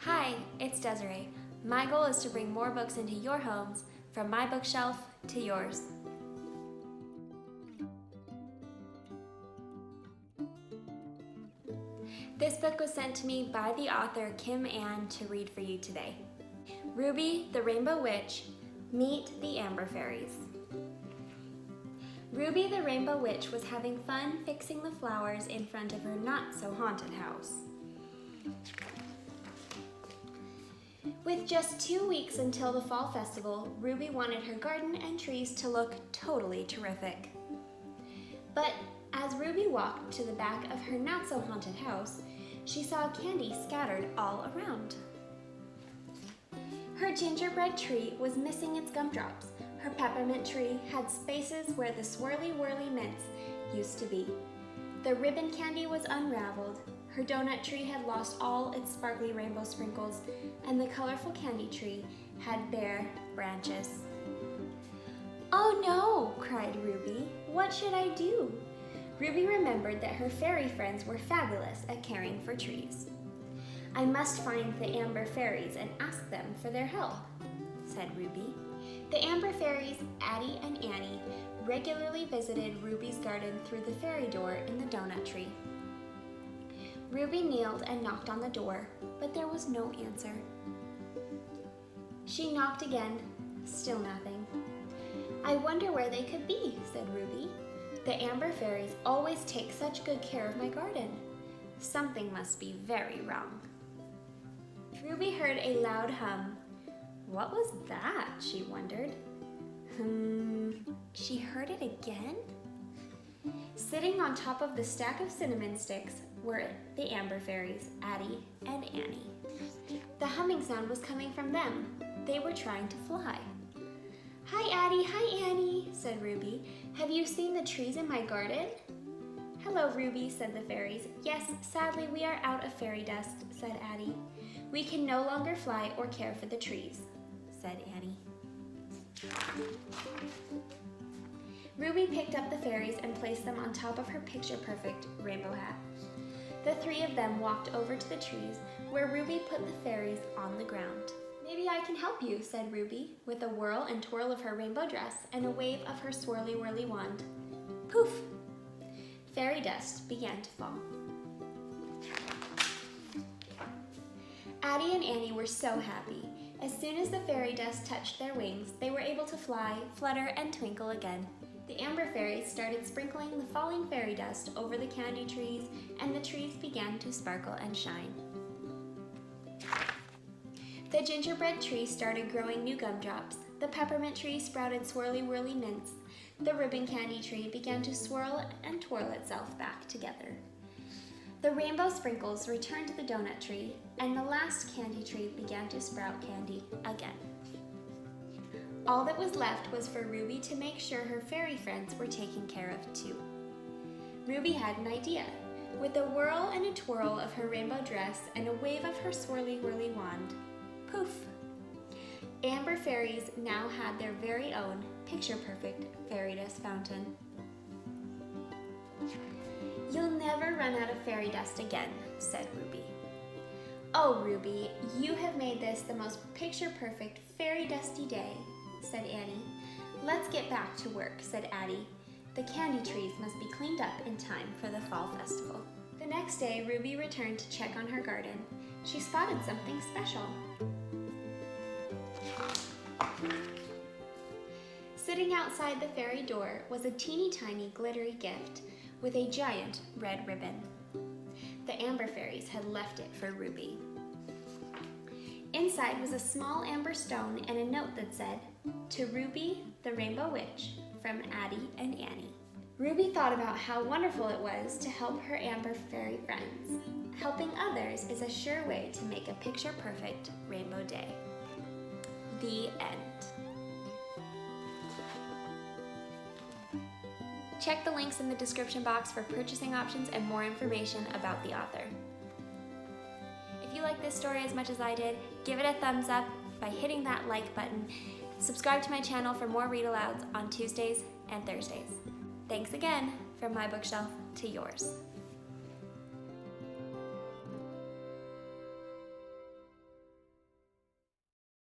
Hi, it's Desiree. My goal is to bring more books into your homes, from my bookshelf to yours. This book was sent to me by the author Kim Ann to read for you today. Ruby, the Rainbow Witch, Meet the Amber Fairies. Ruby the Rainbow Witch was having fun fixing the flowers in front of her not-so-haunted house. With just 2 weeks until the fall festival, Ruby wanted her garden and trees to look totally terrific. But as Ruby walked to the back of her not-so-haunted house, she saw candy scattered all around. Her gingerbread tree was missing its gumdrops. Her peppermint tree had spaces where the swirly-whirly mints used to be. The ribbon candy was unraveled. Her donut tree had lost all its sparkly rainbow sprinkles, and the colorful candy tree had bare branches. "Oh no!" cried Ruby. "What should I do?" Ruby remembered that her fairy friends were fabulous at caring for trees. "I must find the Amber Fairies and ask them for their help," said Ruby. The Amber Fairies, Addie and Annie, regularly visited Ruby's garden through the fairy door in the donut tree. Ruby kneeled and knocked on the door, but there was no answer. She knocked again, still nothing. "I wonder where they could be," said Ruby. "The Amber Fairies always take such good care of my garden. Something must be very wrong." Ruby heard a loud hum. What was that, she wondered. She heard it again? Sitting on top of the stack of cinnamon sticks were the Amber Fairies, Addie and Annie. The humming sound was coming from them. They were trying to fly. "Hi Addie, hi Annie," said Ruby. "Have you seen the trees in my garden?" "Hello Ruby," said the fairies. "Yes, sadly we are out of fairy dust," said Addie. "We can no longer fly or care for the trees," said Annie. Ruby picked up the fairies and placed them on top of her picture-perfect rainbow hat. The three of them walked over to the trees, where Ruby put the fairies on the ground. "Maybe I can help you," said Ruby, with a whirl and twirl of her rainbow dress and a wave of her swirly-whirly wand. Poof! Fairy dust began to fall. Addie and Annie were so happy. As soon as the fairy dust touched their wings, they were able to fly, flutter, and twinkle again. The Amber Fairies started sprinkling the falling fairy dust over the candy trees, and the trees began to sparkle and shine. The gingerbread tree started growing new gumdrops. The peppermint tree sprouted swirly-whirly mints. The ribbon candy tree began to swirl and twirl itself back together. The rainbow sprinkles returned to the donut tree, and the last candy tree began to sprout candy again. All that was left was for Ruby to make sure her fairy friends were taken care of too. Ruby had an idea. With a whirl and a twirl of her rainbow dress and a wave of her swirly-whirly wand, poof! Amber Fairies now had their very own picture-perfect fairy dust fountain. "You'll never run out of fairy dust again," said Ruby. "Oh, Ruby, you have made this the most picture-perfect fairy dusty day," said Annie. "Let's get back to work," said Addie. "The candy trees must be cleaned up in time for the fall festival." The next day, Ruby returned to check on her garden. She spotted something special. Sitting outside the fairy door was a teeny-tiny glittery gift with a giant red ribbon. The Amber Fairies had left it for Ruby. Inside was a small amber stone and a note that said, "To Ruby, the Rainbow Witch, from Addie and Annie." Ruby thought about how wonderful it was to help her Amber Fairy friends. Helping others is a sure way to make a picture-perfect rainbow day. The end. Check the links in the description box for purchasing options and more information about the author. If you like this story as much as I did, give it a thumbs up by hitting that like button. Subscribe to my channel for more read-alouds on Tuesdays and Thursdays. Thanks again, from my bookshelf to yours.